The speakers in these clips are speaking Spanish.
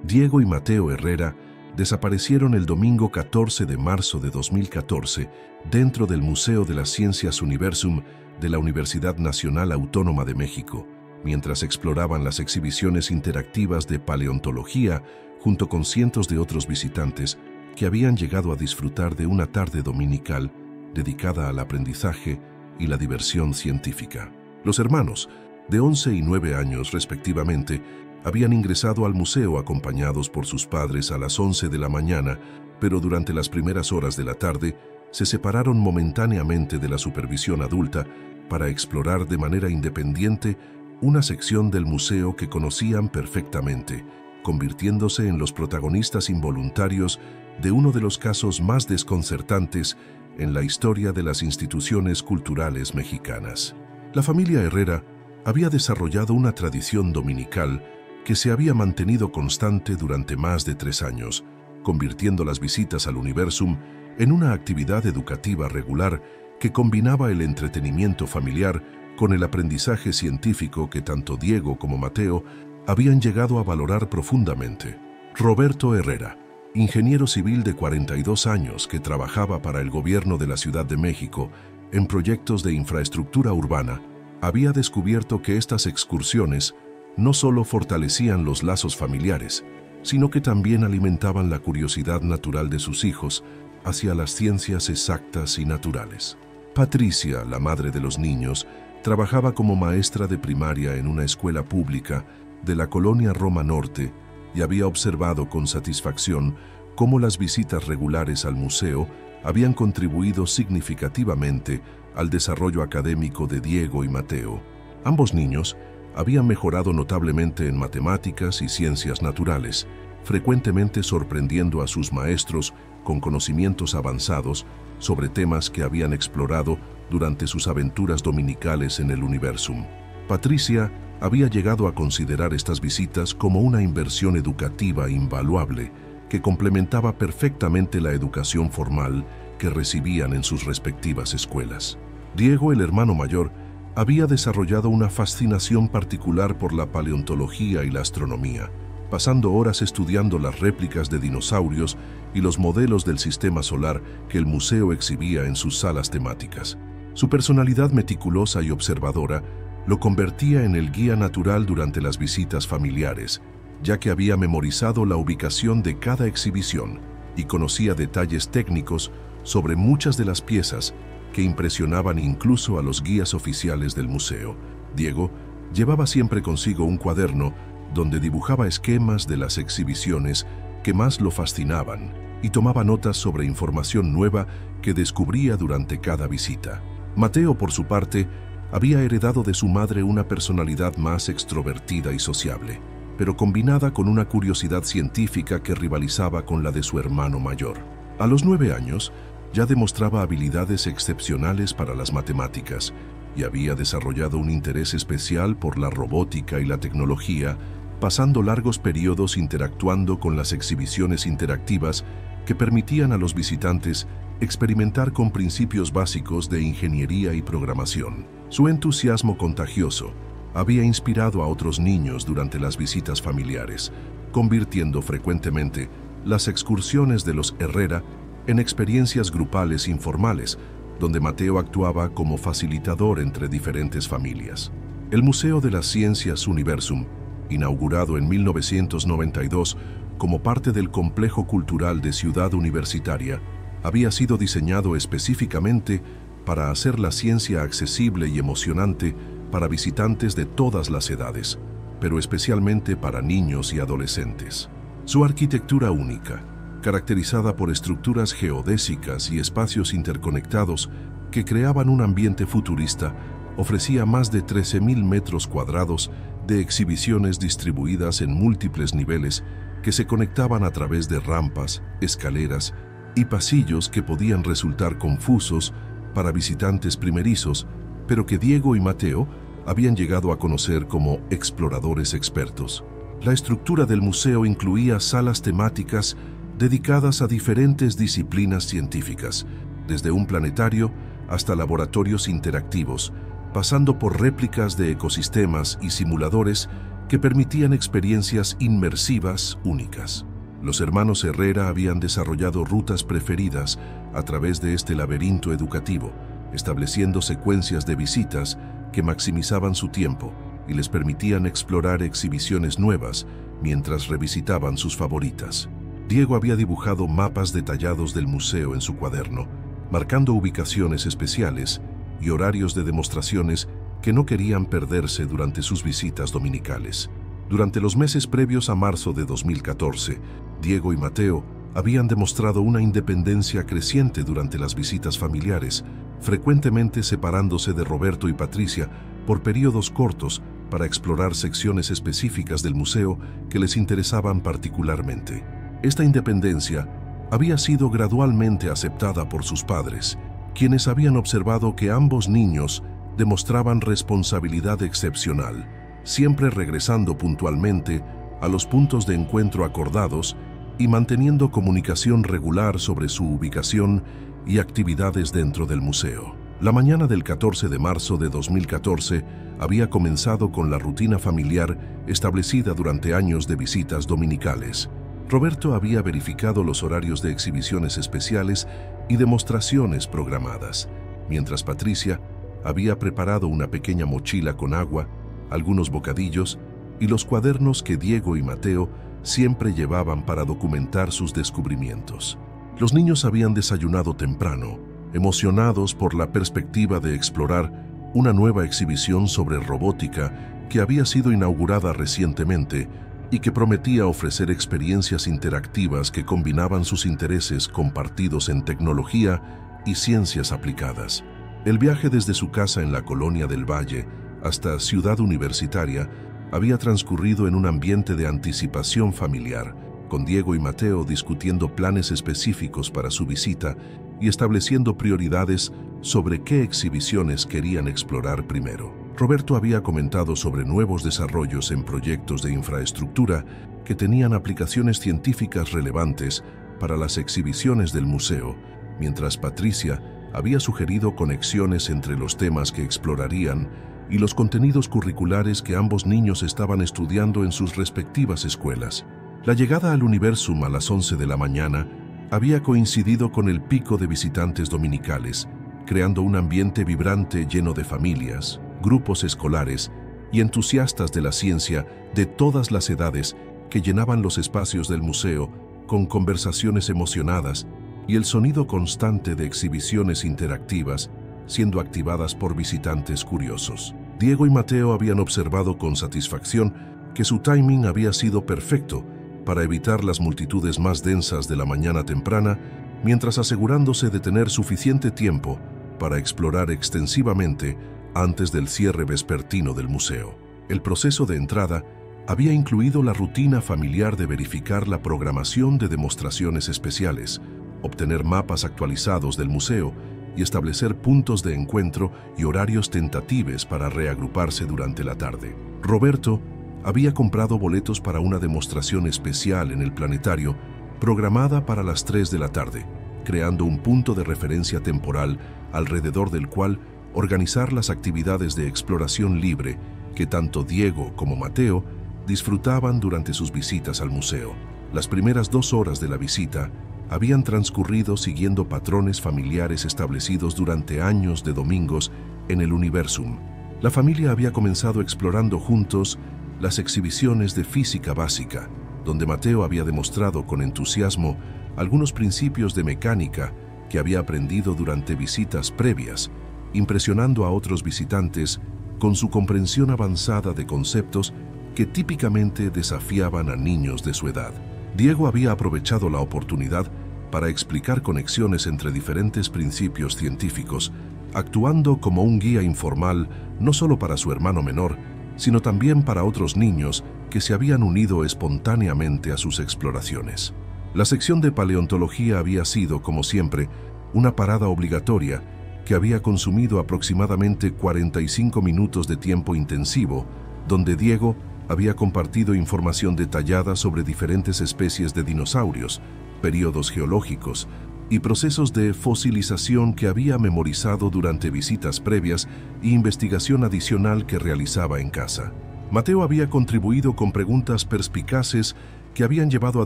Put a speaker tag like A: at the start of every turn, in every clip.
A: Diego y Mateo Herrera desaparecieron el domingo 14 de marzo de 2014 dentro del Museo de las Ciencias Universum de la Universidad Nacional Autónoma de México, mientras exploraban las exhibiciones interactivas de paleontología junto con cientos de otros visitantes que habían llegado a disfrutar de una tarde dominical dedicada al aprendizaje y la diversión científica. Los hermanos, de 11 y 9 años respectivamente, habían ingresado al museo acompañados por sus padres a las 11 de la mañana, pero durante las primeras horas de la tarde se separaron momentáneamente de la supervisión adulta para explorar de manera independiente una sección del museo que conocían perfectamente, convirtiéndose en los protagonistas involuntarios de uno de los casos más desconcertantes en la historia de las instituciones culturales mexicanas. La familia Herrera había desarrollado una tradición dominical que se había mantenido constante durante más de 3 años, convirtiendo las visitas al Universum en una actividad educativa regular que combinaba el entretenimiento familiar con el aprendizaje científico que tanto Diego como Mateo habían llegado a valorar profundamente. Roberto Herrera, ingeniero civil de 42 años que trabajaba para el gobierno de la Ciudad de México en proyectos de infraestructura urbana, había descubierto que estas excursiones no solo fortalecían los lazos familiares, sino que también alimentaban la curiosidad natural de sus hijos hacia las ciencias exactas y naturales. Patricia, la madre de los niños, trabajaba como maestra de primaria en una escuela pública de la colonia Roma Norte y había observado con satisfacción cómo las visitas regulares al museo habían contribuido significativamente al desarrollo académico de Diego y Mateo. Ambos niños habían mejorado notablemente en matemáticas y ciencias naturales, frecuentemente sorprendiendo a sus maestros con conocimientos avanzados sobre temas que habían explorado durante sus aventuras dominicales en el Universum. Patricia había llegado a considerar estas visitas como una inversión educativa invaluable que complementaba perfectamente la educación formal que recibían en sus respectivas escuelas. Diego, el hermano mayor, había desarrollado una fascinación particular por la paleontología y la astronomía, pasando horas estudiando las réplicas de dinosaurios y los modelos del sistema solar que el museo exhibía en sus salas temáticas. Su personalidad meticulosa y observadora lo convertía en el guía natural durante las visitas familiares, ya que había memorizado la ubicación de cada exhibición y conocía detalles técnicos sobre muchas de las piezas que impresionaban incluso a los guías oficiales del museo. Diego llevaba siempre consigo un cuaderno donde dibujaba esquemas de las exhibiciones que más lo fascinaban y tomaba notas sobre información nueva que descubría durante cada visita. Mateo, por su parte, había heredado de su madre una personalidad más extrovertida y sociable, pero combinada con una curiosidad científica que rivalizaba con la de su hermano mayor. A los 9 años, ya demostraba habilidades excepcionales para las matemáticas y había desarrollado un interés especial por la robótica y la tecnología, pasando largos periodos interactuando con las exhibiciones interactivas que permitían a los visitantes experimentar con principios básicos de ingeniería y programación. Su entusiasmo contagioso había inspirado a otros niños durante las visitas familiares, convirtiendo frecuentemente las excursiones de los Herrera en experiencias grupales informales, donde Mateo actuaba como facilitador entre diferentes familias. El Museo de las Ciencias Universum, inaugurado en 1992 como parte del Complejo Cultural de Ciudad Universitaria, había sido diseñado específicamente para hacer la ciencia accesible y emocionante para visitantes de todas las edades, pero especialmente para niños y adolescentes. Su arquitectura única, caracterizada por estructuras geodésicas y espacios interconectados que creaban un ambiente futurista, ofrecía más de 13.000 metros cuadrados de exhibiciones distribuidas en múltiples niveles que se conectaban a través de rampas, escaleras y pasillos que podían resultar confusos para visitantes primerizos, pero que Diego y Mateo habían llegado a conocer como exploradores expertos. La estructura del museo incluía salas temáticas dedicadas a diferentes disciplinas científicas, desde un planetario hasta laboratorios interactivos, pasando por réplicas de ecosistemas y simuladores que permitían experiencias inmersivas únicas. Los hermanos Herrera habían desarrollado rutas preferidas a través de este laberinto educativo, estableciendo secuencias de visitas que maximizaban su tiempo y les permitían explorar exhibiciones nuevas mientras revisitaban sus favoritas. Diego había dibujado mapas detallados del museo en su cuaderno, marcando ubicaciones especiales y horarios de demostraciones que no querían perderse durante sus visitas dominicales. Durante los meses previos a marzo de 2014, Diego y Mateo habían demostrado una independencia creciente durante las visitas familiares, frecuentemente separándose de Roberto y Patricia por periodos cortos para explorar secciones específicas del museo que les interesaban particularmente. Esta independencia había sido gradualmente aceptada por sus padres, quienes habían observado que ambos niños demostraban responsabilidad excepcional, siempre regresando puntualmente a los puntos de encuentro acordados y manteniendo comunicación regular sobre su ubicación y actividades dentro del museo. La mañana del 14 de marzo de 2014 había comenzado con la rutina familiar establecida durante años de visitas dominicales. Roberto había verificado los horarios de exhibiciones especiales y demostraciones programadas, mientras Patricia había preparado una pequeña mochila con agua, algunos bocadillos y los cuadernos que Diego y Mateo siempre llevaban para documentar sus descubrimientos. Los niños habían desayunado temprano, emocionados por la perspectiva de explorar una nueva exhibición sobre robótica que había sido inaugurada recientemente y que prometía ofrecer experiencias interactivas que combinaban sus intereses compartidos en tecnología y ciencias aplicadas. El viaje desde su casa en la Colonia del Valle hasta Ciudad Universitaria había transcurrido en un ambiente de anticipación familiar, con Diego y Mateo discutiendo planes específicos para su visita y estableciendo prioridades sobre qué exhibiciones querían explorar primero. Roberto había comentado sobre nuevos desarrollos en proyectos de infraestructura que tenían aplicaciones científicas relevantes para las exhibiciones del museo, mientras Patricia había sugerido conexiones entre los temas que explorarían y los contenidos curriculares que ambos niños estaban estudiando en sus respectivas escuelas. La llegada al Universum a las 11 de la mañana había coincidido con el pico de visitantes dominicales, creando un ambiente vibrante lleno de familias, grupos escolares y entusiastas de la ciencia de todas las edades que llenaban los espacios del museo con conversaciones emocionadas y el sonido constante de exhibiciones interactivas siendo activadas por visitantes curiosos. Diego y Mateo habían observado con satisfacción que su timing había sido perfecto para evitar las multitudes más densas de la mañana temprana, mientras asegurándose de tener suficiente tiempo para explorar extensivamente antes del cierre vespertino del museo. El proceso de entrada había incluido la rutina familiar de verificar la programación de demostraciones especiales, obtener mapas actualizados del museo y establecer puntos de encuentro y horarios tentativos para reagruparse durante la tarde. Roberto había comprado boletos para una demostración especial en el planetario programada para las 3 de la tarde, creando un punto de referencia temporal alrededor del cual organizar las actividades de exploración libre que tanto Diego como Mateo disfrutaban durante sus visitas al museo. Las primeras 2 horas de la visita habían transcurrido siguiendo patrones familiares establecidos durante años de domingos en el Universum. La familia había comenzado explorando juntos las exhibiciones de física básica, donde Mateo había demostrado con entusiasmo algunos principios de mecánica que había aprendido durante visitas previas, impresionando a otros visitantes con su comprensión avanzada de conceptos que típicamente desafiaban a niños de su edad. Diego había aprovechado la oportunidad para explicar conexiones entre diferentes principios científicos, actuando como un guía informal no solo para su hermano menor, sino también para otros niños que se habían unido espontáneamente a sus exploraciones. La sección de paleontología había sido, como siempre, una parada obligatoria que había consumido aproximadamente 45 minutos de tiempo intensivo, donde Diego había compartido información detallada sobre diferentes especies de dinosaurios, períodos geológicos y procesos de fosilización que había memorizado durante visitas previas e investigación adicional que realizaba en casa. Mateo había contribuido con preguntas perspicaces que habían llevado a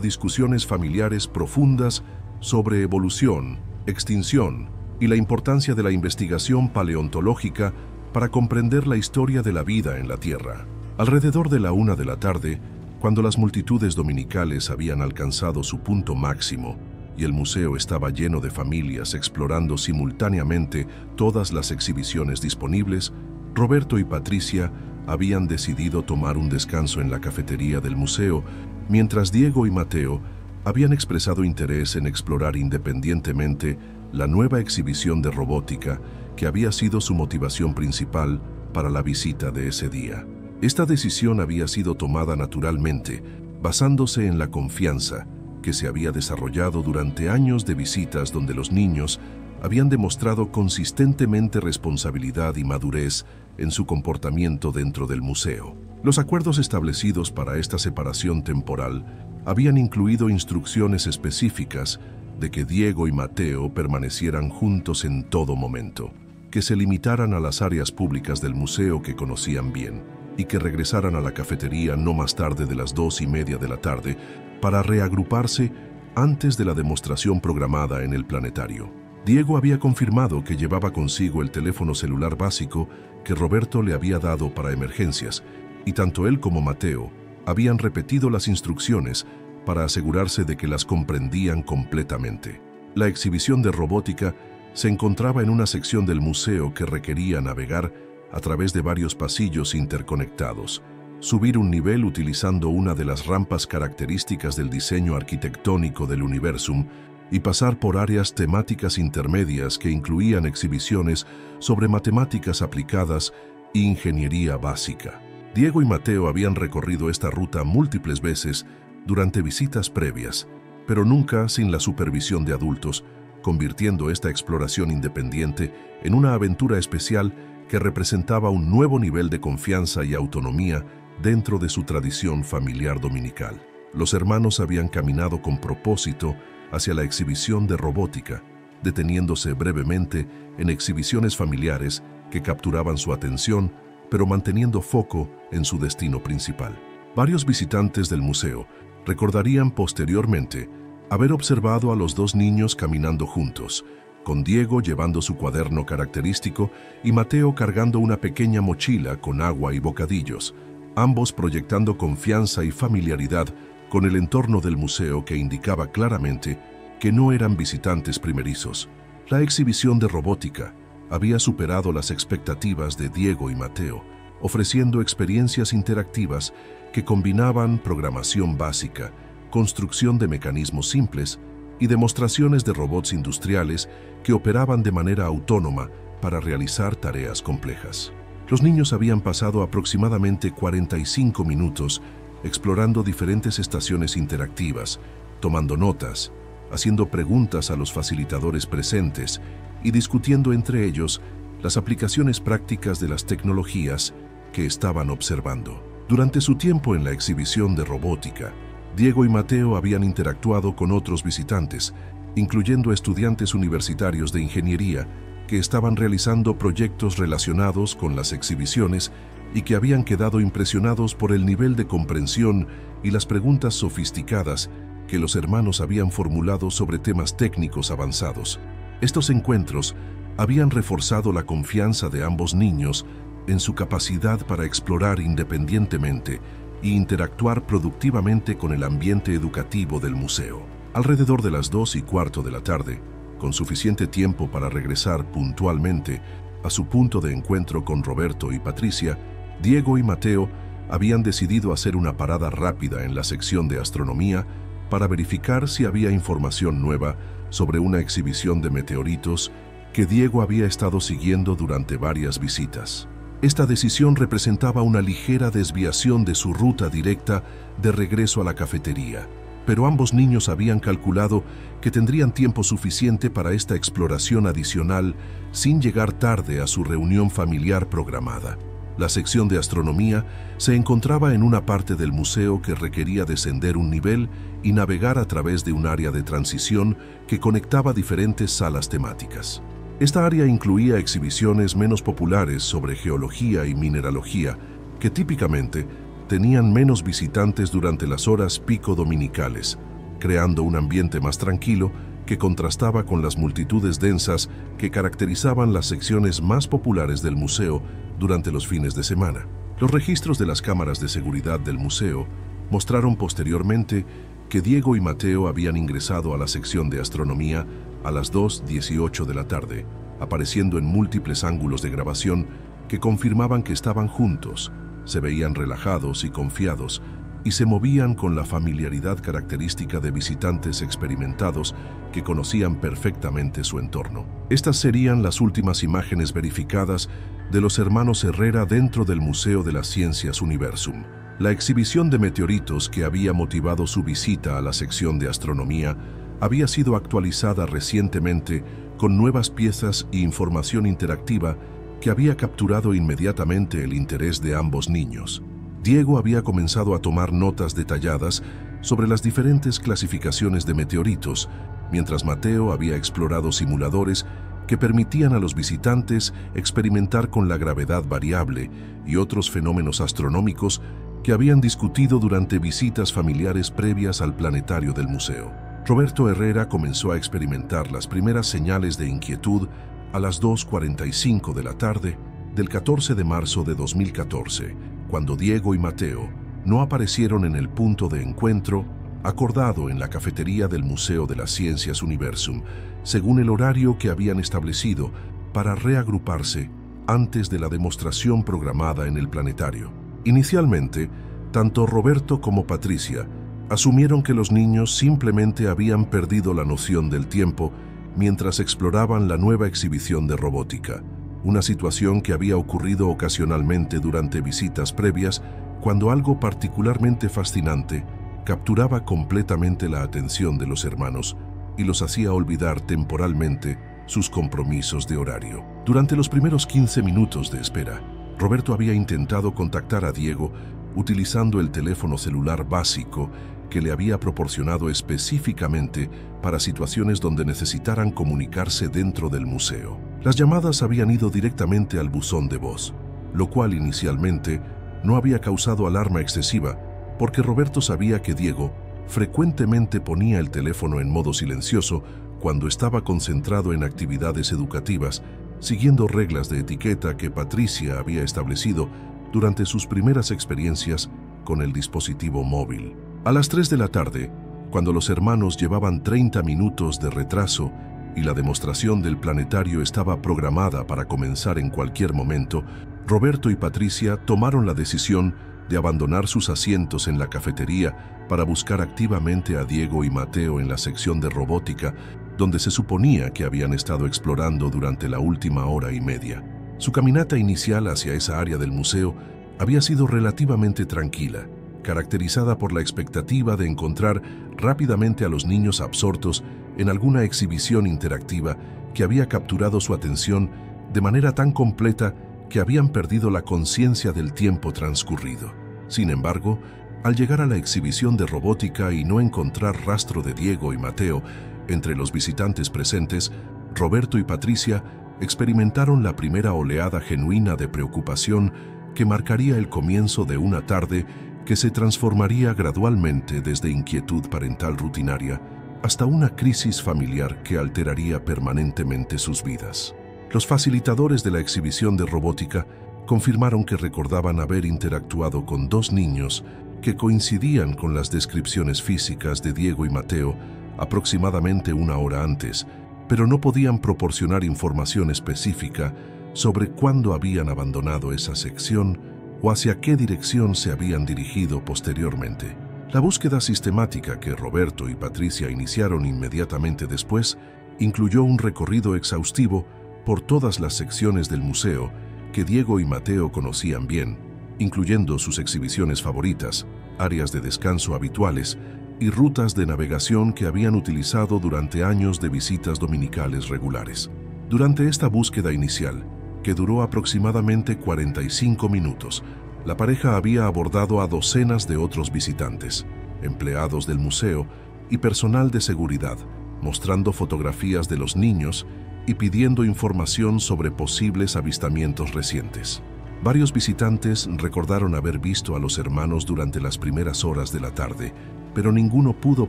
A: discusiones familiares profundas sobre evolución, extinción y la importancia de la investigación paleontológica para comprender la historia de la vida en la Tierra. Alrededor de la 1 de la tarde, cuando las multitudes dominicales habían alcanzado su punto máximo y el museo estaba lleno de familias explorando simultáneamente todas las exhibiciones disponibles, Roberto y Patricia habían decidido tomar un descanso en la cafetería del museo, mientras Diego y Mateo habían expresado interés en explorar independientemente la nueva exhibición de robótica que había sido su motivación principal para la visita de ese día. Esta decisión había sido tomada naturalmente, basándose en la confianza que se había desarrollado durante años de visitas donde los niños habían demostrado consistentemente responsabilidad y madurez en su comportamiento dentro del museo. Los acuerdos establecidos para esta separación temporal habían incluido instrucciones específicas de que Diego y Mateo permanecieran juntos en todo momento, que se limitaran a las áreas públicas del museo que conocían bien y que regresaran a la cafetería no más tarde de las 2:30 de la tarde para reagruparse antes de la demostración programada en el planetario. Diego había confirmado que llevaba consigo el teléfono celular básico que Roberto le había dado para emergencias, y tanto él como Mateo habían repetido las instrucciones para asegurarse de que las comprendían completamente. La exhibición de robótica se encontraba en una sección del museo que requería navegar a través de varios pasillos interconectados, subir un nivel utilizando una de las rampas características del diseño arquitectónico del Universum y pasar por áreas temáticas intermedias que incluían exhibiciones sobre matemáticas aplicadas e ingeniería básica. Diego y Mateo habían recorrido esta ruta múltiples veces durante visitas previas, pero nunca sin la supervisión de adultos, convirtiendo esta exploración independiente en una aventura especial que representaba un nuevo nivel de confianza y autonomía dentro de su tradición familiar dominical. Los hermanos habían caminado con propósito hacia la exhibición de robótica, deteniéndose brevemente en exhibiciones familiares que capturaban su atención, pero manteniendo foco en su destino principal. Varios visitantes del museo recordarían posteriormente haber observado a los dos niños caminando juntos, con Diego llevando su cuaderno característico y Mateo cargando una pequeña mochila con agua y bocadillos, ambos proyectando confianza y familiaridad con el entorno del museo que indicaba claramente que no eran visitantes primerizos. La exhibición de robótica había superado las expectativas de Diego y Mateo, ofreciendo experiencias interactivas que combinaban programación básica, construcción de mecanismos simples y demostraciones de robots industriales que operaban de manera autónoma para realizar tareas complejas. Los niños habían pasado aproximadamente 45 minutos explorando diferentes estaciones interactivas, tomando notas, haciendo preguntas a los facilitadores presentes y discutiendo entre ellos las aplicaciones prácticas de las tecnologías que estaban observando. Durante su tiempo en la exhibición de robótica, Diego y Mateo habían interactuado con otros visitantes, incluyendo estudiantes universitarios de ingeniería que estaban realizando proyectos relacionados con las exhibiciones y que habían quedado impresionados por el nivel de comprensión y las preguntas sofisticadas que los hermanos habían formulado sobre temas técnicos avanzados. Estos encuentros habían reforzado la confianza de ambos niños en su capacidad para explorar independientemente e interactuar productivamente con el ambiente educativo del museo. Alrededor de las 2:15 de la tarde, con suficiente tiempo para regresar puntualmente a su punto de encuentro con Roberto y Patricia, Diego y Mateo habían decidido hacer una parada rápida en la sección de astronomía para verificar si había información nueva sobre una exhibición de meteoritos que Diego había estado siguiendo durante varias visitas. Esta decisión representaba una ligera desviación de su ruta directa de regreso a la cafetería, pero ambos niños habían calculado que tendrían tiempo suficiente para esta exploración adicional sin llegar tarde a su reunión familiar programada. La sección de astronomía se encontraba en una parte del museo que requería descender un nivel y navegar a través de un área de transición que conectaba diferentes salas temáticas. Esta área incluía exhibiciones menos populares sobre geología y mineralogía, que típicamente tenían menos visitantes durante las horas pico dominicales, creando un ambiente más tranquilo que contrastaba con las multitudes densas que caracterizaban las secciones más populares del museo durante los fines de semana. Los registros de las cámaras de seguridad del museo mostraron posteriormente que Diego y Mateo habían ingresado a la sección de astronomía a las 2:18 de la tarde, apareciendo en múltiples ángulos de grabación que confirmaban que estaban juntos, se veían relajados y confiados, y se movían con la familiaridad característica de visitantes experimentados que conocían perfectamente su entorno. Estas serían las últimas imágenes verificadas de los hermanos Herrera dentro del Museo de las Ciencias Universum. La exhibición de meteoritos que había motivado su visita a la sección de astronomía había sido actualizada recientemente con nuevas piezas e información interactiva que había capturado inmediatamente el interés de ambos niños. Diego había comenzado a tomar notas detalladas sobre las diferentes clasificaciones de meteoritos, mientras Mateo había explorado simuladores que permitían a los visitantes experimentar con la gravedad variable y otros fenómenos astronómicos que habían discutido durante visitas familiares previas al planetario del museo. Roberto Herrera comenzó a experimentar las primeras señales de inquietud a las 2:45 de la tarde del 14 de marzo de 2014, cuando Diego y Mateo no aparecieron en el punto de encuentro acordado en la cafetería del Museo de las Ciencias Universum, según el horario que habían establecido para reagruparse antes de la demostración programada en el planetario. Inicialmente, tanto Roberto como Patricia asumieron que los niños simplemente habían perdido la noción del tiempo mientras exploraban la nueva exhibición de robótica, una situación que había ocurrido ocasionalmente durante visitas previas cuando algo particularmente fascinante capturaba completamente la atención de los hermanos y los hacía olvidar temporalmente sus compromisos de horario. Durante los primeros 15 minutos de espera, Roberto había intentado contactar a Diego utilizando el teléfono celular básico que le había proporcionado específicamente para situaciones donde necesitaran comunicarse dentro del museo. Las llamadas habían ido directamente al buzón de voz, lo cual inicialmente no había causado alarma excesiva porque Roberto sabía que Diego frecuentemente ponía el teléfono en modo silencioso cuando estaba concentrado en actividades educativas, siguiendo reglas de etiqueta que Patricia había establecido durante sus primeras experiencias con el dispositivo móvil. A las 3 de la tarde, cuando los hermanos llevaban 30 minutos de retraso y la demostración del planetario estaba programada para comenzar en cualquier momento, Roberto y Patricia tomaron la decisión de abandonar sus asientos en la cafetería para buscar activamente a Diego y Mateo en la sección de robótica, donde se suponía que habían estado explorando durante la última hora y media. Su caminata inicial hacia esa área del museo había sido relativamente tranquila, caracterizada por la expectativa de encontrar rápidamente a los niños absortos en alguna exhibición interactiva que había capturado su atención de manera tan completa que habían perdido la conciencia del tiempo transcurrido. Sin embargo, al llegar a la exhibición de robótica y no encontrar rastro de Diego y Mateo entre los visitantes presentes, Roberto y Patricia experimentaron la primera oleada genuina de preocupación que marcaría el comienzo de una tarde que se transformaría gradualmente desde inquietud parental rutinaria hasta una crisis familiar que alteraría permanentemente sus vidas. Los facilitadores de la exhibición de robótica confirmaron que recordaban haber interactuado con 2 niños que coincidían con las descripciones físicas de Diego y Mateo aproximadamente una hora antes, pero no podían proporcionar información específica sobre cuándo habían abandonado esa sección o hacia qué dirección se habían dirigido posteriormente. La búsqueda sistemática que Roberto y Patricia iniciaron inmediatamente después incluyó un recorrido exhaustivo por todas las secciones del museo que Diego y Mateo conocían bien, incluyendo sus exhibiciones favoritas, áreas de descanso habituales y rutas de navegación que habían utilizado durante años de visitas dominicales regulares. Durante esta búsqueda inicial, que duró aproximadamente 45 minutos, la pareja había abordado a docenas de otros visitantes, empleados del museo y personal de seguridad, mostrando fotografías de los niños y pidiendo información sobre posibles avistamientos recientes. Varios visitantes recordaron haber visto a los hermanos durante las primeras horas de la tarde, pero ninguno pudo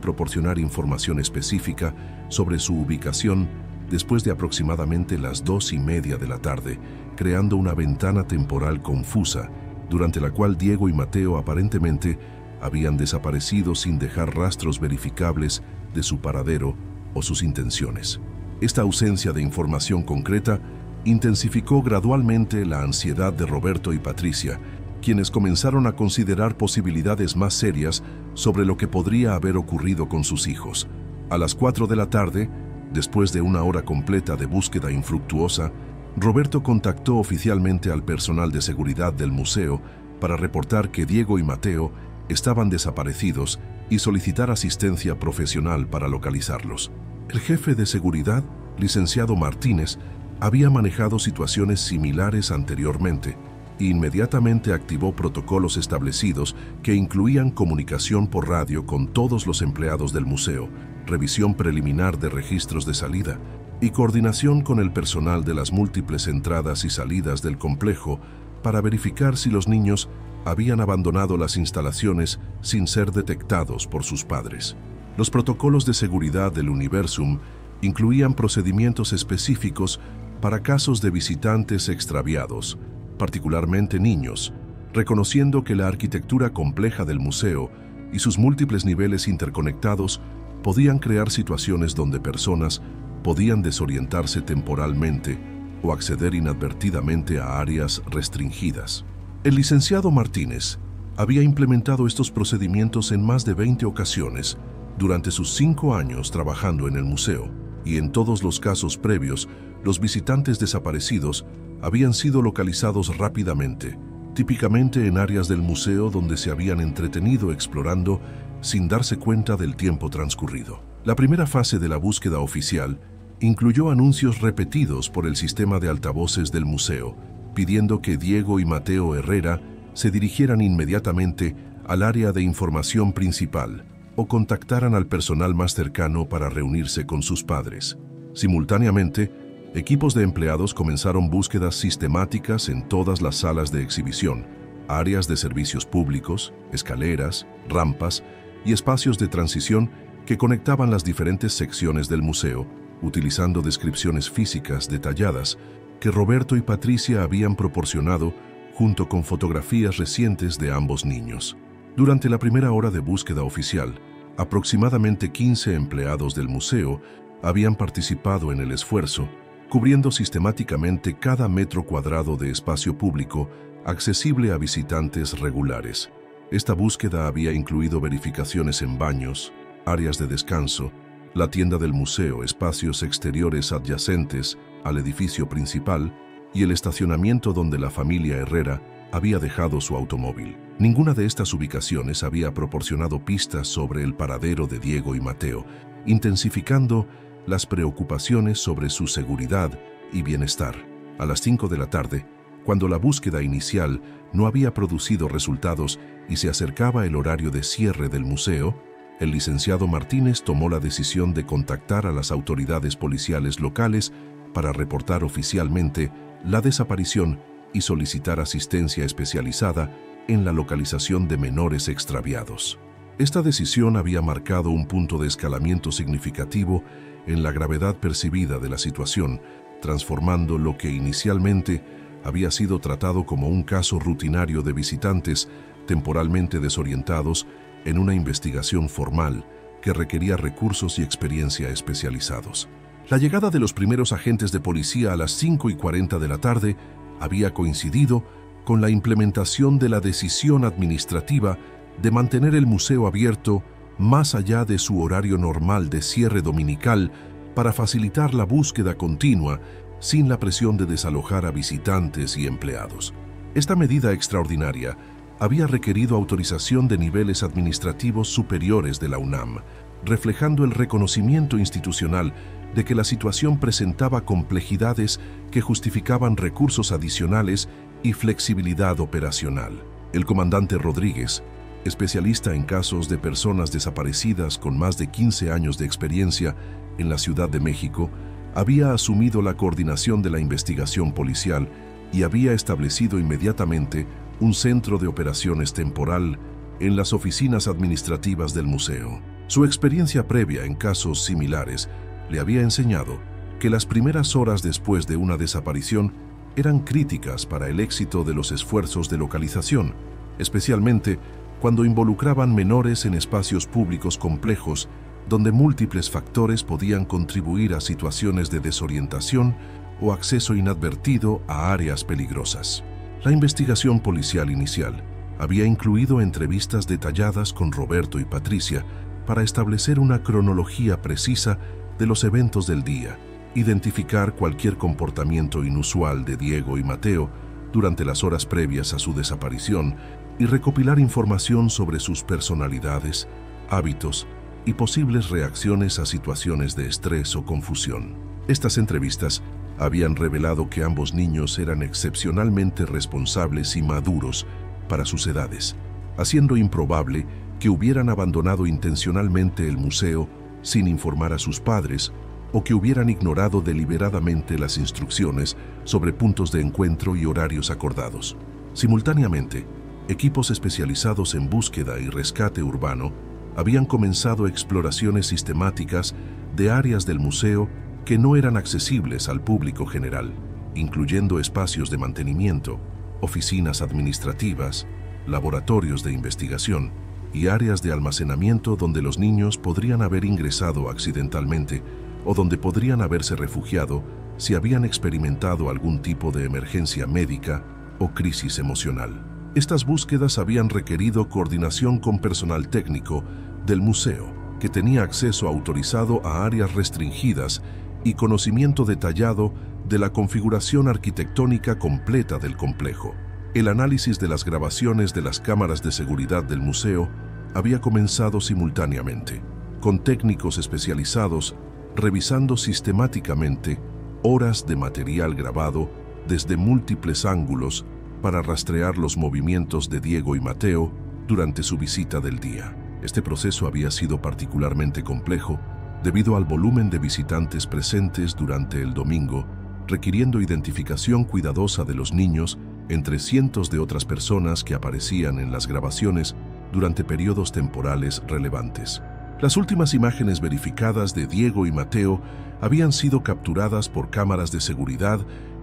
A: proporcionar información específica sobre su ubicación después de aproximadamente las 2:30 de la tarde, creando una ventana temporal confusa, durante la cual Diego y Mateo aparentemente habían desaparecido sin dejar rastros verificables de su paradero o sus intenciones. Esta ausencia de información concreta intensificó gradualmente la ansiedad de Roberto y Patricia, quienes comenzaron a considerar posibilidades más serias sobre lo que podría haber ocurrido con sus hijos. A las 4 de la tarde, después de una hora completa de búsqueda infructuosa, Roberto contactó oficialmente al personal de seguridad del museo para reportar que Diego y Mateo estaban desaparecidos y solicitar asistencia profesional para localizarlos. El jefe de seguridad, licenciado Martínez, había manejado situaciones similares anteriormente e inmediatamente activó protocolos establecidos que incluían comunicación por radio con todos los empleados del museo, revisión preliminar de registros de salida y coordinación con el personal de las múltiples entradas y salidas del complejo para verificar si los niños habían abandonado las instalaciones sin ser detectados por sus padres. Los protocolos de seguridad del Universum incluían procedimientos específicos para casos de visitantes extraviados, particularmente niños, reconociendo que la arquitectura compleja del museo y sus múltiples niveles interconectados podían crear situaciones donde personas podían desorientarse temporalmente o acceder inadvertidamente a áreas restringidas. El licenciado Martínez había implementado estos procedimientos en más de 20 ocasiones durante sus 5 años trabajando en el museo, y en todos los casos previos, los visitantes desaparecidos habían sido localizados rápidamente, típicamente en áreas del museo donde se habían entretenido explorando sin darse cuenta del tiempo transcurrido. La primera fase de la búsqueda oficial incluyó anuncios repetidos por el sistema de altavoces del museo, pidiendo que Diego y Mateo Herrera se dirigieran inmediatamente al área de información principal o contactaran al personal más cercano para reunirse con sus padres. Simultáneamente, equipos de empleados comenzaron búsquedas sistemáticas en todas las salas de exhibición, áreas de servicios públicos, escaleras, rampas y espacios de transición que conectaban las diferentes secciones del museo, utilizando descripciones físicas detalladas que Roberto y Patricia habían proporcionado junto con fotografías recientes de ambos niños. Durante la primera hora de búsqueda oficial, aproximadamente 15 empleados del museo habían participado en el esfuerzo, cubriendo sistemáticamente cada metro cuadrado de espacio público accesible a visitantes regulares. Esta búsqueda había incluido verificaciones en baños, áreas de descanso, la tienda del museo, espacios exteriores adyacentes al edificio principal y el estacionamiento donde la familia Herrera había dejado su automóvil. Ninguna de estas ubicaciones había proporcionado pistas sobre el paradero de Diego y Mateo, intensificando las preocupaciones sobre su seguridad y bienestar. A las 5 de la tarde, cuando la búsqueda inicial no había producido resultados y se acercaba el horario de cierre del museo, el licenciado Martínez tomó la decisión de contactar a las autoridades policiales locales para reportar oficialmente la desaparición y solicitar asistencia especializada en la localización de menores extraviados. Esta decisión había marcado un punto de escalamiento significativo en la gravedad percibida de la situación, transformando lo que inicialmente había sido tratado como un caso rutinario de visitantes temporalmente desorientados en una investigación formal que requería recursos y experiencia especializados. La llegada de los primeros agentes de policía a las 5:40 de la tarde había coincidido con la implementación de la decisión administrativa de mantener el museo abierto más allá de su horario normal de cierre dominical para facilitar la búsqueda continua sin la presión de desalojar a visitantes y empleados. Esta medida extraordinaria había requerido autorización de niveles administrativos superiores de la UNAM, reflejando el reconocimiento institucional de que la situación presentaba complejidades que justificaban recursos adicionales y flexibilidad operacional. El comandante Rodríguez, especialista en casos de personas desaparecidas con más de 15 años de experiencia en la Ciudad de México, había asumido la coordinación de la investigación policial y había establecido inmediatamente un centro de operaciones temporal en las oficinas administrativas del museo. Su experiencia previa en casos similares le había enseñado que las primeras horas después de una desaparición eran críticas para el éxito de los esfuerzos de localización, especialmente cuando involucraban menores en espacios públicos complejos donde múltiples factores podían contribuir a situaciones de desorientación o acceso inadvertido a áreas peligrosas. La investigación policial inicial había incluido entrevistas detalladas con Roberto y Patricia para establecer una cronología precisa de los eventos del día, identificar cualquier comportamiento inusual de Diego y Mateo durante las horas previas a su desaparición y recopilar información sobre sus personalidades, hábitos y posibles reacciones a situaciones de estrés o confusión. Estas entrevistas habían revelado que ambos niños eran excepcionalmente responsables y maduros para sus edades, haciendo improbable que hubieran abandonado intencionalmente el museo sin informar a sus padres o que hubieran ignorado deliberadamente las instrucciones sobre puntos de encuentro y horarios acordados. Simultáneamente, equipos especializados en búsqueda y rescate urbano habían comenzado exploraciones sistemáticas de áreas del museo que no eran accesibles al público general, incluyendo espacios de mantenimiento, oficinas administrativas, laboratorios de investigación y áreas de almacenamiento donde los niños podrían haber ingresado accidentalmente o donde podrían haberse refugiado si habían experimentado algún tipo de emergencia médica o crisis emocional. Estas búsquedas habían requerido coordinación con personal técnico del museo, que tenía acceso autorizado a áreas restringidas y conocimiento detallado de la configuración arquitectónica completa del complejo. El análisis de las grabaciones de las cámaras de seguridad del museo había comenzado simultáneamente, con técnicos especializados revisando sistemáticamente horas de material grabado desde múltiples ángulos para rastrear los movimientos de Diego y Mateo durante su visita del día. Este proceso había sido particularmente complejo debido al volumen de visitantes presentes durante el domingo, requiriendo identificación cuidadosa de los niños entre cientos de otras personas que aparecían en las grabaciones durante periodos temporales relevantes. Las últimas imágenes verificadas de Diego y Mateo habían sido capturadas por cámaras de seguridad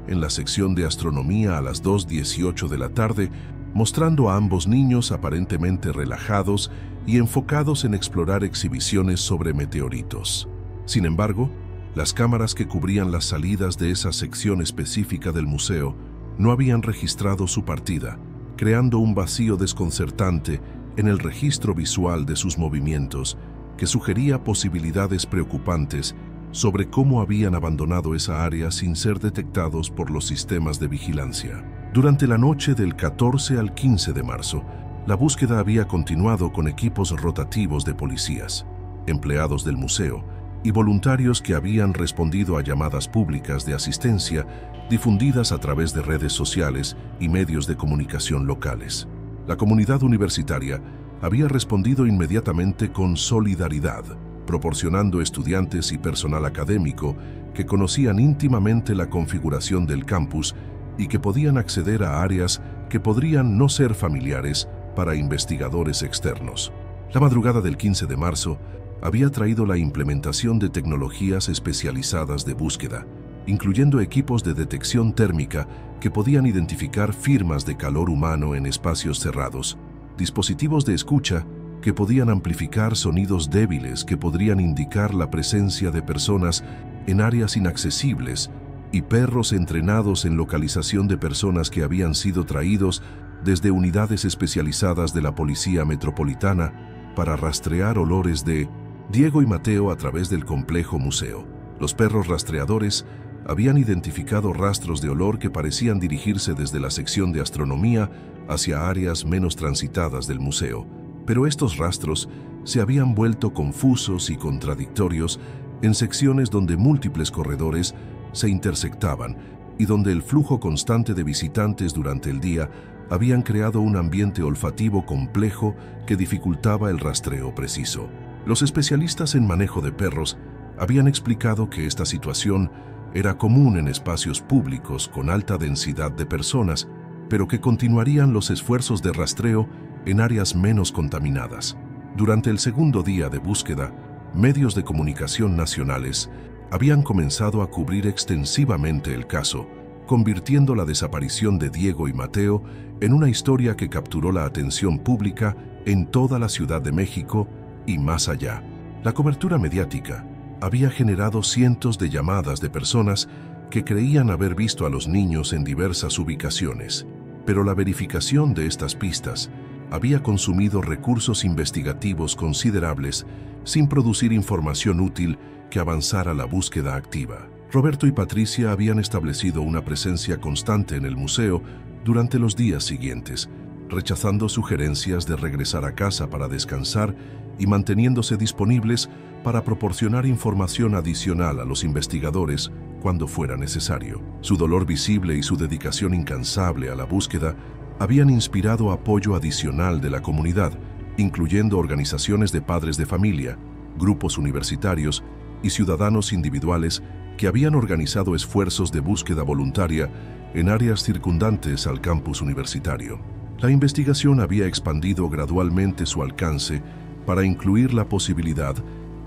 A: en la sección de astronomía a las 2:18 de la tarde, mostrando a ambos niños aparentemente relajados y enfocados en explorar exhibiciones sobre meteoritos. Sin embargo, las cámaras que cubrían las salidas de esa sección específica del museo no habían registrado su partida, creando un vacío desconcertante en el registro visual de sus movimientos, que sugería posibilidades preocupantes sobre cómo habían abandonado esa área sin ser detectados por los sistemas de vigilancia. Durante la noche del 14 al 15 de marzo, la búsqueda había continuado con equipos rotativos de policías, empleados del museo y voluntarios que habían respondido a llamadas públicas de asistencia difundidas a través de redes sociales y medios de comunicación locales. La comunidad universitaria había respondido inmediatamente con solidaridad, proporcionando estudiantes y personal académico que conocían íntimamente la configuración del campus y que podían acceder a áreas que podrían no ser familiares para investigadores externos. La madrugada del 15 de marzo había traído la implementación de tecnologías especializadas de búsqueda, incluyendo equipos de detección térmica que podían identificar firmas de calor humano en espacios cerrados, dispositivos de escucha que podían amplificar sonidos débiles que podrían indicar la presencia de personas en áreas inaccesibles y perros entrenados en localización de personas que habían sido traídos desde unidades especializadas de la Policía Metropolitana para rastrear olores de Diego y Mateo a través del complejo museo. Los perros rastreadores habían identificado rastros de olor que parecían dirigirse desde la sección de astronomía hacia áreas menos transitadas del museo, pero estos rastros se habían vuelto confusos y contradictorios en secciones donde múltiples corredores se intersectaban y donde el flujo constante de visitantes durante el día habían creado un ambiente olfativo complejo que dificultaba el rastreo preciso. Los especialistas en manejo de perros habían explicado que esta situación era común en espacios públicos con alta densidad de personas, pero que continuarían los esfuerzos de rastreo en áreas menos contaminadas. Durante el segundo día de búsqueda, medios de comunicación nacionales habían comenzado a cubrir extensivamente el caso, convirtiendo la desaparición de Diego y Mateo en una historia que capturó la atención pública en toda la Ciudad de México y más allá. La cobertura mediática había generado cientos de llamadas de personas que creían haber visto a los niños en diversas ubicaciones, pero la verificación de estas pistas había consumido recursos investigativos considerables sin producir información útil que avanzara la búsqueda activa. Roberto y Patricia habían establecido una presencia constante en el museo durante los días siguientes, rechazando sugerencias de regresar a casa para descansar y manteniéndose disponibles para proporcionar información adicional a los investigadores cuando fuera necesario. Su dolor visible y su dedicación incansable a la búsqueda habían inspirado apoyo adicional de la comunidad, incluyendo organizaciones de padres de familia, grupos universitarios y ciudadanos individuales que habían organizado esfuerzos de búsqueda voluntaria en áreas circundantes al campus universitario. La investigación había expandido gradualmente su alcance para incluir la posibilidad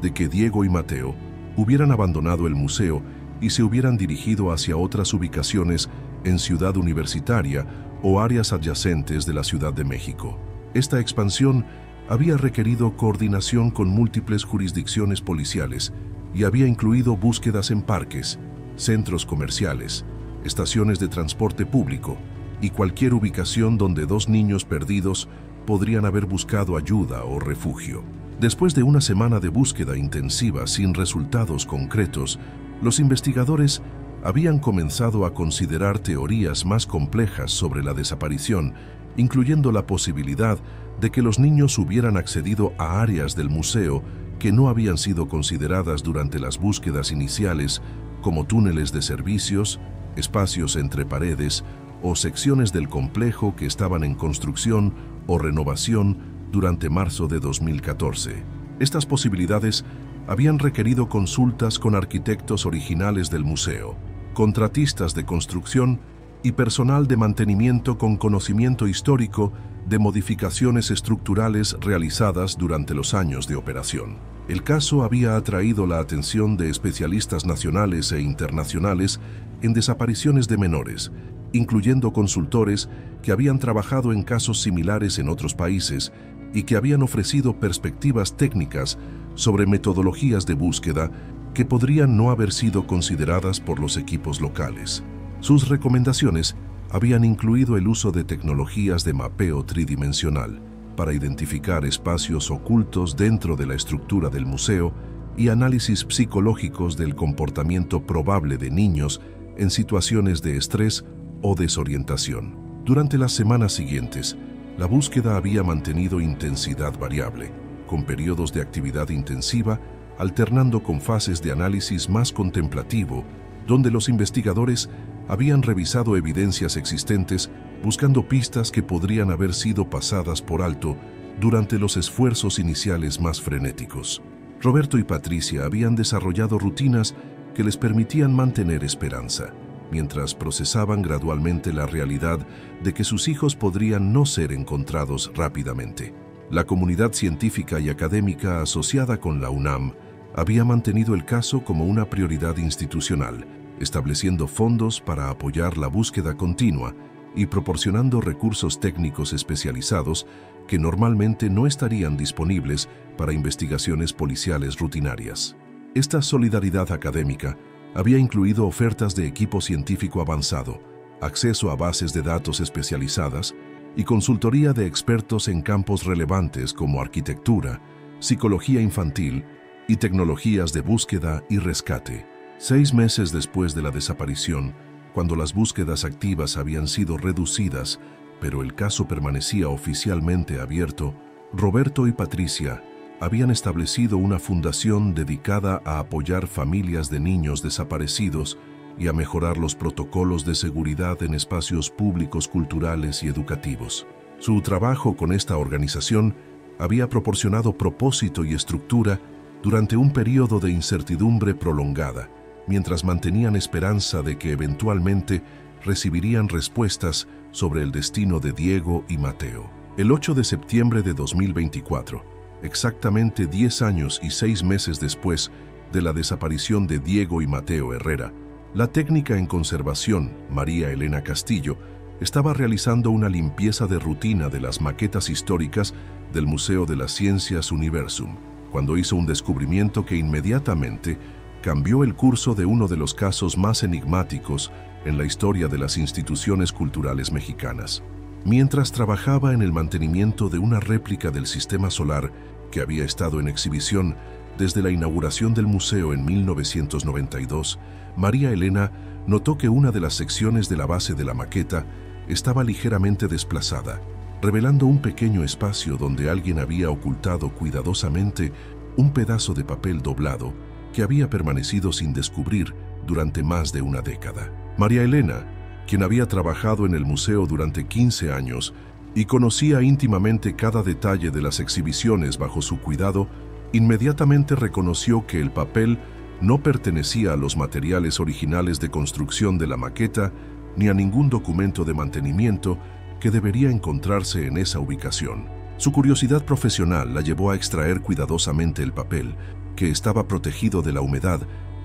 A: de que Diego y Mateo hubieran abandonado el museo y se hubieran dirigido hacia otras ubicaciones en Ciudad Universitaria o áreas adyacentes de la Ciudad de México. Esta expansión había requerido coordinación con múltiples jurisdicciones policiales y había incluido búsquedas en parques, centros comerciales, estaciones de transporte público y cualquier ubicación donde dos niños perdidos podrían haber buscado ayuda o refugio. Después de una semana de búsqueda intensiva sin resultados concretos, los investigadores habían comenzado a considerar teorías más complejas sobre la desaparición, incluyendo la posibilidad de que los niños hubieran accedido a áreas del museo que no habían sido consideradas durante las búsquedas iniciales, como túneles de servicios, espacios entre paredes o secciones del complejo que estaban en construcción o renovación durante marzo de 2014. Estas posibilidades habían requerido consultas con arquitectos originales del museo, contratistas de construcción y personal de mantenimiento con conocimiento histórico de modificaciones estructurales realizadas durante los años de operación. El caso había atraído la atención de especialistas nacionales e internacionales en desapariciones de menores, incluyendo consultores que habían trabajado en casos similares en otros países y que habían ofrecido perspectivas técnicas sobre metodologías de búsqueda que podrían no haber sido consideradas por los equipos locales. Sus recomendaciones habían incluido el uso de tecnologías de mapeo tridimensional para identificar espacios ocultos dentro de la estructura del museo y análisis psicológicos del comportamiento probable de niños en situaciones de estrés o desorientación. Durante las semanas siguientes, la búsqueda había mantenido intensidad variable, con periodos de actividad intensiva alternando con fases de análisis más contemplativo, donde los investigadores habían revisado evidencias existentes buscando pistas que podrían haber sido pasadas por alto durante los esfuerzos iniciales más frenéticos. Roberto y Patricia habían desarrollado rutinas que les permitían mantener esperanza, mientras procesaban gradualmente la realidad de que sus hijos podrían no ser encontrados rápidamente. La comunidad científica y académica asociada con la UNAM había mantenido el caso como una prioridad institucional, estableciendo fondos para apoyar la búsqueda continua y proporcionando recursos técnicos especializados que normalmente no estarían disponibles para investigaciones policiales rutinarias. Esta solidaridad académica había incluido ofertas de equipo científico avanzado, acceso a bases de datos especializadas y consultoría de expertos en campos relevantes como arquitectura, psicología infantil y tecnologías de búsqueda y rescate. 6 meses después de la desaparición, cuando las búsquedas activas habían sido reducidas, pero el caso permanecía oficialmente abierto, Roberto y Patricia habían establecido una fundación dedicada a apoyar familias de niños desaparecidos y a mejorar los protocolos de seguridad en espacios públicos, culturales y educativos. Su trabajo con esta organización había proporcionado propósito y estructura durante un periodo de incertidumbre prolongada, mientras mantenían esperanza de que eventualmente recibirían respuestas sobre el destino de Diego y Mateo. El 8 de septiembre de 2024, exactamente 10 años y 6 meses después de la desaparición de Diego y Mateo Herrera, la técnica en conservación, María Elena Castillo, estaba realizando una limpieza de rutina de las maquetas históricas del Museo de las Ciencias Universum, cuando hizo un descubrimiento que inmediatamente cambió el curso de uno de los casos más enigmáticos en la historia de las instituciones culturales mexicanas. Mientras trabajaba en el mantenimiento de una réplica del Sistema Solar que había estado en exhibición desde la inauguración del museo en 1992, María Elena notó que una de las secciones de la base de la maqueta estaba ligeramente desplazada, revelando un pequeño espacio donde alguien había ocultado cuidadosamente un pedazo de papel doblado que había permanecido sin descubrir durante más de una década. María Elena, quien había trabajado en el museo durante 15 años y conocía íntimamente cada detalle de las exhibiciones bajo su cuidado, inmediatamente reconoció que el papel no pertenecía a los materiales originales de construcción de la maqueta ni a ningún documento de mantenimiento que debería encontrarse en esa ubicación. Su curiosidad profesional la llevó a extraer cuidadosamente el papel, que estaba protegido de la humedad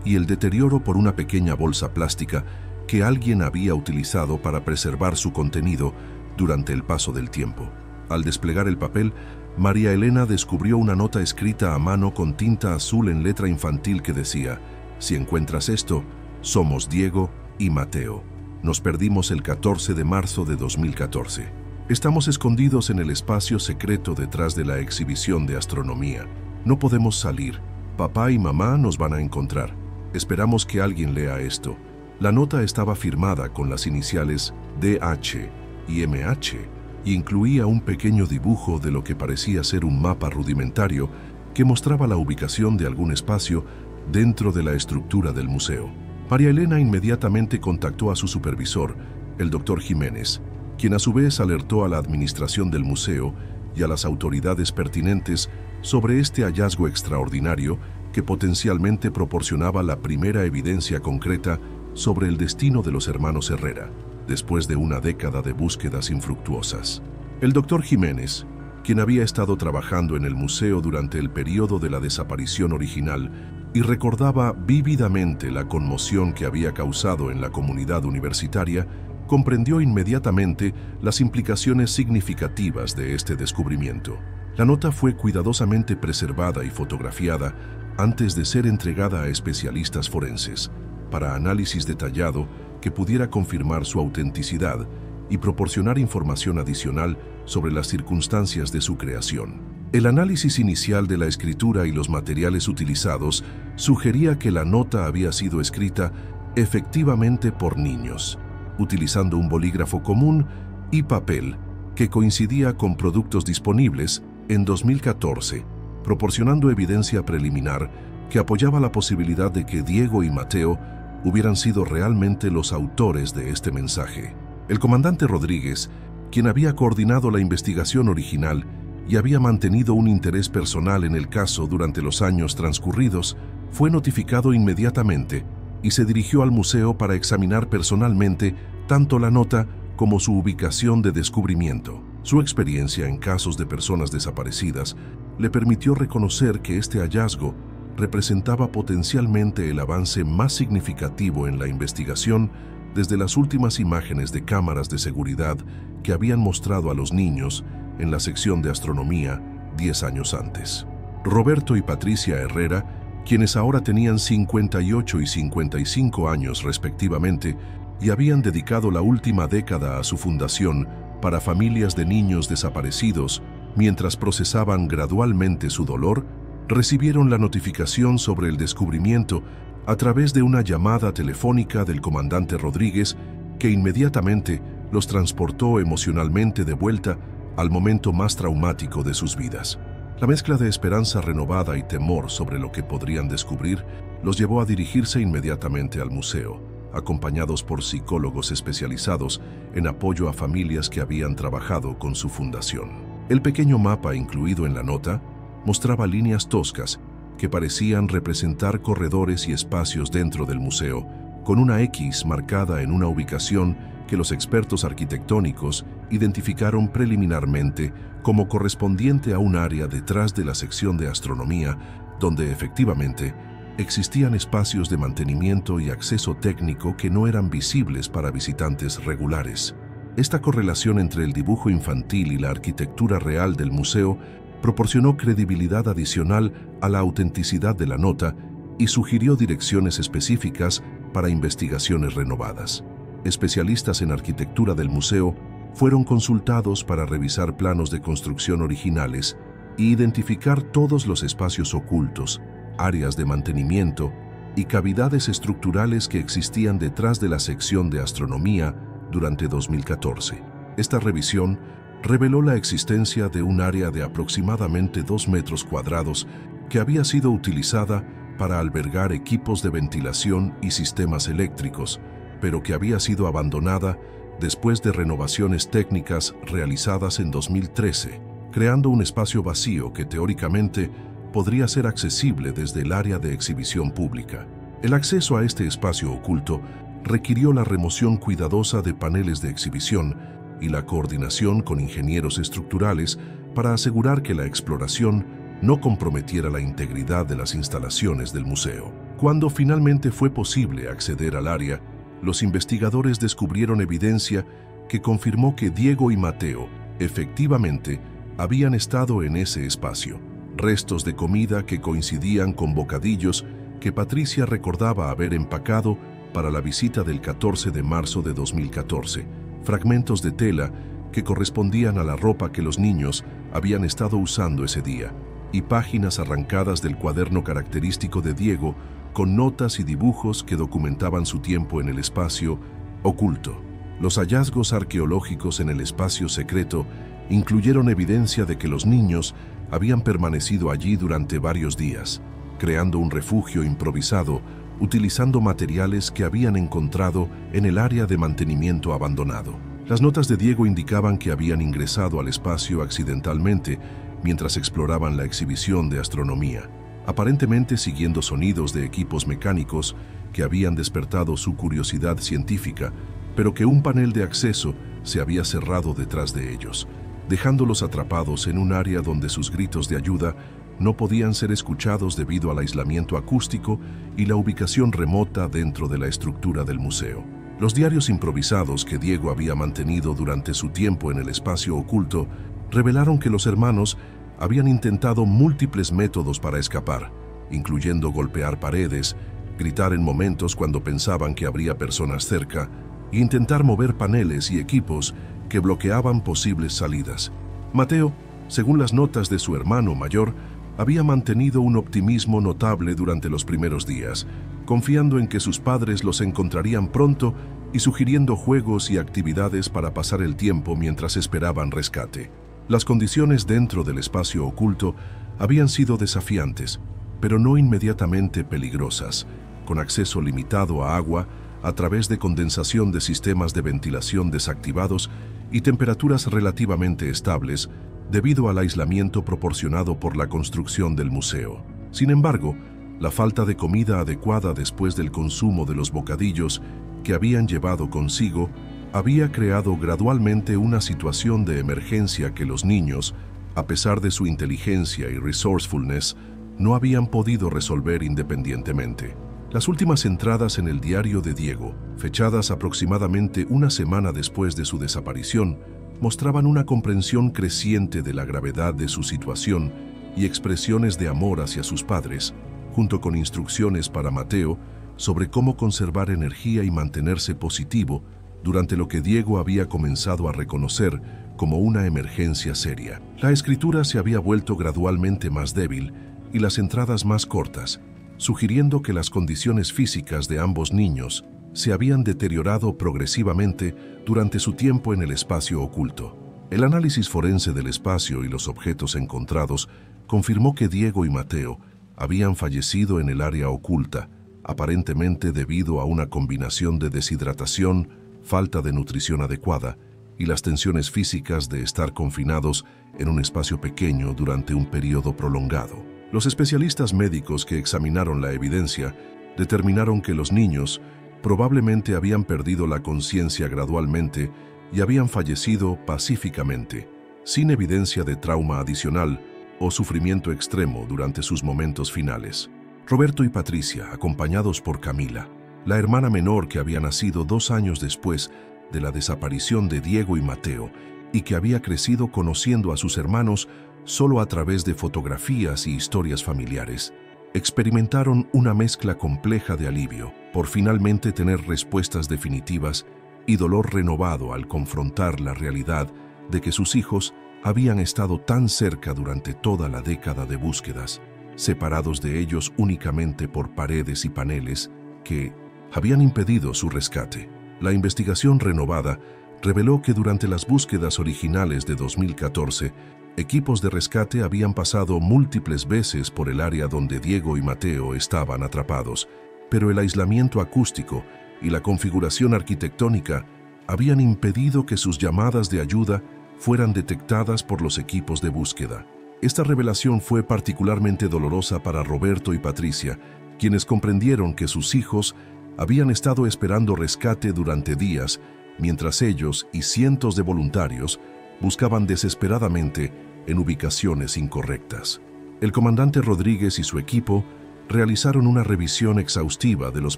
A: y el deterioro por una pequeña bolsa plástica que alguien había utilizado para preservar su contenido durante el paso del tiempo. Al desplegar el papel, María Elena descubrió una nota escrita a mano con tinta azul en letra infantil que decía: «Si encuentras esto, somos Diego y Mateo. Nos perdimos el 14 de marzo de 2014. Estamos escondidos en el espacio secreto detrás de la exhibición de astronomía. No podemos salir. Papá y mamá nos van a encontrar. Esperamos que alguien lea esto». La nota estaba firmada con las iniciales DH y MH y incluía un pequeño dibujo de lo que parecía ser un mapa rudimentario que mostraba la ubicación de algún espacio dentro de la estructura del museo. María Elena inmediatamente contactó a su supervisor, el Dr. Jiménez, quien a su vez alertó a la administración del museo y a las autoridades pertinentes sobre este hallazgo extraordinario que potencialmente proporcionaba la primera evidencia concreta sobre el destino de los hermanos Herrera, después de una década de búsquedas infructuosas. El Dr. Jiménez, quien había estado trabajando en el museo durante el periodo de la desaparición original y recordaba vívidamente la conmoción que había causado en la comunidad universitaria, comprendió inmediatamente las implicaciones significativas de este descubrimiento. La nota fue cuidadosamente preservada y fotografiada antes de ser entregada a especialistas forenses, para análisis detallado que pudiera confirmar su autenticidad y proporcionar información adicional sobre las circunstancias de su creación. El análisis inicial de la escritura y los materiales utilizados sugería que la nota había sido escrita efectivamente por niños, utilizando un bolígrafo común y papel que coincidía con productos disponibles en 2014, proporcionando evidencia preliminar que apoyaba la posibilidad de que Diego y Mateo hubieran sido realmente los autores de este mensaje. El comandante Rodríguez, quien había coordinado la investigación original y había mantenido un interés personal en el caso durante los años transcurridos, fue notificado inmediatamente y se dirigió al museo para examinar personalmente tanto la nota como su ubicación de descubrimiento. Su experiencia en casos de personas desaparecidas le permitió reconocer que este hallazgo representaba potencialmente el avance más significativo en la investigación desde las últimas imágenes de cámaras de seguridad que habían mostrado a los niños en la sección de astronomía 10 años antes. Roberto y Patricia Herrera, quienes ahora tenían 58 y 55 años respectivamente y habían dedicado la última década a su fundación para familias de niños desaparecidos mientras procesaban gradualmente su dolor, recibieron la notificación sobre el descubrimiento a través de una llamada telefónica del comandante Rodríguez que inmediatamente los transportó emocionalmente de vuelta al momento más traumático de sus vidas. La mezcla de esperanza renovada y temor sobre lo que podrían descubrir los llevó a dirigirse inmediatamente al museo, acompañados por psicólogos especializados en apoyo a familias que habían trabajado con su fundación. El pequeño mapa incluido en la nota mostraba líneas toscas que parecían representar corredores y espacios dentro del museo, con una X marcada en una ubicación que los expertos arquitectónicos identificaron preliminarmente como correspondiente a un área detrás de la sección de astronomía, donde efectivamente existían espacios de mantenimiento y acceso técnico que no eran visibles para visitantes regulares. Esta correlación entre el dibujo infantil y la arquitectura real del museo proporcionó credibilidad adicional a la autenticidad de la nota y sugirió direcciones específicas para investigaciones renovadas. Especialistas en arquitectura del museo fueron consultados para revisar planos de construcción originales e identificar todos los espacios ocultos, áreas de mantenimiento y cavidades estructurales que existían detrás de la sección de astronomía durante 2014. Esta revisión reveló la existencia de un área de aproximadamente 2 metros cuadrados que había sido utilizada para albergar equipos de ventilación y sistemas eléctricos, pero que había sido abandonada después de renovaciones técnicas realizadas en 2013, creando un espacio vacío que teóricamente podría ser accesible desde el área de exhibición pública. El acceso a este espacio oculto requirió la remoción cuidadosa de paneles de exhibición y la coordinación con ingenieros estructurales para asegurar que la exploración no comprometiera la integridad de las instalaciones del museo. Cuando finalmente fue posible acceder al área, los investigadores descubrieron evidencia que confirmó que Diego y Mateo efectivamente habían estado en ese espacio. Restos de comida que coincidían con bocadillos que Patricia recordaba haber empacado para la visita del 14 de marzo de 2014, fragmentos de tela que correspondían a la ropa que los niños habían estado usando ese día, y páginas arrancadas del cuaderno característico de Diego con notas y dibujos que documentaban su tiempo en el espacio oculto. Los hallazgos arqueológicos en el espacio secreto incluyeron evidencia de que los niños habían permanecido allí durante varios días, creando un refugio improvisado utilizando materiales que habían encontrado en el área de mantenimiento abandonado. Las notas de Diego indicaban que habían ingresado al espacio accidentalmente mientras exploraban la exhibición de astronomía, aparentemente siguiendo sonidos de equipos mecánicos que habían despertado su curiosidad científica, pero que un panel de acceso se había cerrado detrás de ellos, dejándolos atrapados en un área donde sus gritos de ayuda no podían ser escuchados debido al aislamiento acústico y la ubicación remota dentro de la estructura del museo. Los diarios improvisados que Diego había mantenido durante su tiempo en el espacio oculto revelaron que los hermanos habían intentado múltiples métodos para escapar, incluyendo golpear paredes, gritar en momentos cuando pensaban que habría personas cerca, e intentar mover paneles y equipos que bloqueaban posibles salidas. Mateo, según las notas de su hermano mayor, había mantenido un optimismo notable durante los primeros días, confiando en que sus padres los encontrarían pronto y sugiriendo juegos y actividades para pasar el tiempo mientras esperaban rescate. Las condiciones dentro del espacio oculto habían sido desafiantes, pero no inmediatamente peligrosas, con acceso limitado a agua a través de condensación de sistemas de ventilación desactivados y temperaturas relativamente estables debido al aislamiento proporcionado por la construcción del museo. Sin embargo, la falta de comida adecuada después del consumo de los bocadillos que habían llevado consigo había creado gradualmente una situación de emergencia que los niños, a pesar de su inteligencia y resourcefulness, no habían podido resolver independientemente. Las últimas entradas en el diario de Diego, fechadas aproximadamente una semana después de su desaparición, mostraban una comprensión creciente de la gravedad de su situación y expresiones de amor hacia sus padres, junto con instrucciones para Mateo sobre cómo conservar energía y mantenerse positivo durante lo que Diego había comenzado a reconocer como una emergencia seria. La escritura se había vuelto gradualmente más débil y las entradas más cortas, sugiriendo que las condiciones físicas de ambos niños se habían deteriorado progresivamente durante su tiempo en el espacio oculto. El análisis forense del espacio y los objetos encontrados confirmó que Diego y Mateo habían fallecido en el área oculta, aparentemente debido a una combinación de deshidratación, falta de nutrición adecuada y las tensiones físicas de estar confinados en un espacio pequeño durante un periodo prolongado. Los especialistas médicos que examinaron la evidencia determinaron que los niños probablemente habían perdido la conciencia gradualmente y habían fallecido pacíficamente, sin evidencia de trauma adicional o sufrimiento extremo durante sus momentos finales. Roberto y Patricia, acompañados por Camila, la hermana menor que había nacido 2 años después de la desaparición de Diego y Mateo y que había crecido conociendo a sus hermanos solo a través de fotografías y historias familiares, experimentaron una mezcla compleja de alivio por finalmente tener respuestas definitivas y dolor renovado al confrontar la realidad de que sus hijos habían estado tan cerca durante toda la década de búsquedas, separados de ellos únicamente por paredes y paneles que habían impedido su rescate. La investigación renovada reveló que durante las búsquedas originales de 2014, equipos de rescate habían pasado múltiples veces por el área donde Diego y Mateo estaban atrapados, pero el aislamiento acústico y la configuración arquitectónica habían impedido que sus llamadas de ayuda fueran detectadas por los equipos de búsqueda. Esta revelación fue particularmente dolorosa para Roberto y Patricia, quienes comprendieron que sus hijos habían estado esperando rescate durante días, mientras ellos y cientos de voluntarios buscaban desesperadamente en ubicaciones incorrectas. El comandante Rodríguez y su equipo realizaron una revisión exhaustiva de los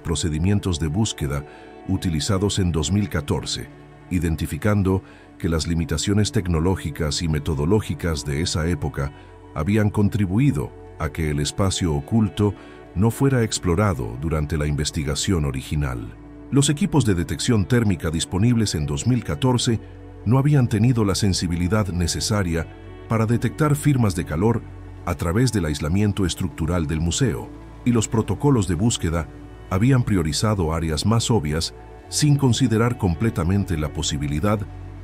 A: procedimientos de búsqueda utilizados en 2014, identificando que las limitaciones tecnológicas y metodológicas de esa época habían contribuido a que el espacio oculto no fuera explorado durante la investigación original. Los equipos de detección térmica disponibles en 2014 no habían tenido la sensibilidad necesaria para detectar firmas de calor a través del aislamiento estructural del museo, y los protocolos de búsqueda habían priorizado áreas más obvias sin considerar completamente la posibilidad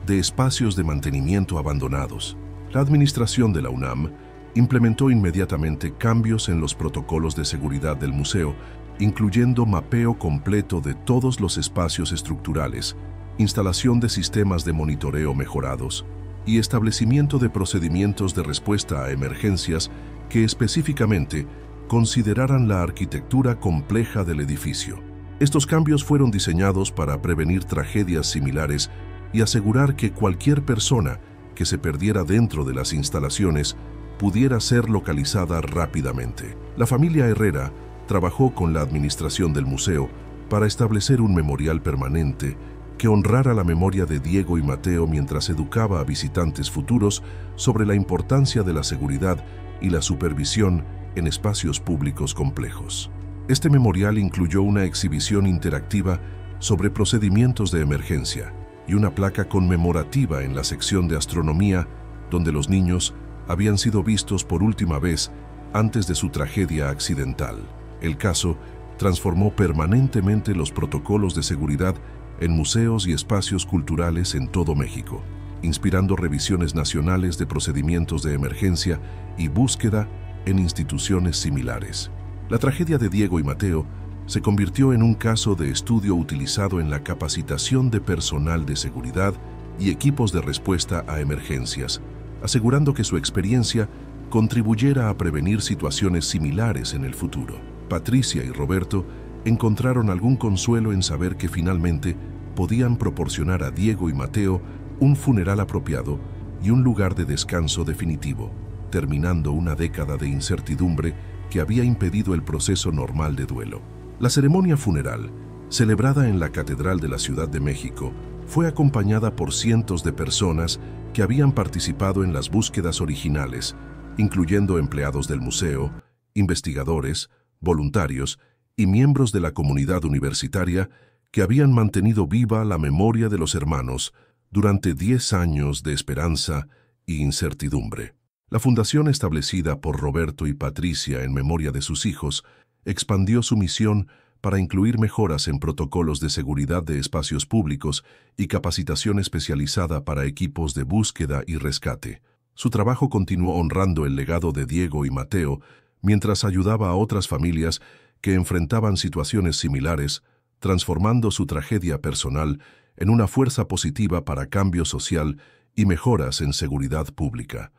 A: de espacios de mantenimiento abandonados. La administración de la UNAM implementó inmediatamente cambios en los protocolos de seguridad del museo, incluyendo mapeo completo de todos los espacios estructurales, instalación de sistemas de monitoreo mejorados y establecimiento de procedimientos de respuesta a emergencias que específicamente consideraran la arquitectura compleja del edificio. Estos cambios fueron diseñados para prevenir tragedias similares y asegurar que cualquier persona que se perdiera dentro de las instalaciones pudiera ser localizada rápidamente. La familia Herrera trabajó con la administración del museo para establecer un memorial permanente que honrara la memoria de Diego y Mateo mientras educaba a visitantes futuros sobre la importancia de la seguridad y la supervisión en espacios públicos complejos. Este memorial incluyó una exhibición interactiva sobre procedimientos de emergencia y una placa conmemorativa en la sección de astronomía donde los niños habían sido vistos por última vez antes de su tragedia accidental. El caso transformó permanentemente los protocolos de seguridad en museos y espacios culturales en todo México, inspirando revisiones nacionales de procedimientos de emergencia y búsqueda en instituciones similares. La tragedia de Diego y Mateo se convirtió en un caso de estudio utilizado en la capacitación de personal de seguridad y equipos de respuesta a emergencias, asegurando que su experiencia contribuyera a prevenir situaciones similares en el futuro. Patricia y Roberto encontraron algún consuelo en saber que finalmente podían proporcionar a Diego y Mateo un funeral apropiado y un lugar de descanso definitivo, terminando una década de incertidumbre que había impedido el proceso normal de duelo. La ceremonia funeral, celebrada en la Catedral de la Ciudad de México, fue acompañada por cientos de personas que habían participado en las búsquedas originales, incluyendo empleados del museo, investigadores, voluntarios y miembros de la comunidad universitaria que habían mantenido viva la memoria de los hermanos durante 10 años de esperanza y incertidumbre. La fundación establecida por Roberto y Patricia en memoria de sus hijos expandió su misión para incluir mejoras en protocolos de seguridad de espacios públicos y capacitación especializada para equipos de búsqueda y rescate. Su trabajo continuó honrando el legado de Diego y Mateo mientras ayudaba a otras familias que enfrentaban situaciones similares, transformando su tragedia personal en una fuerza positiva para cambio social y mejoras en seguridad pública.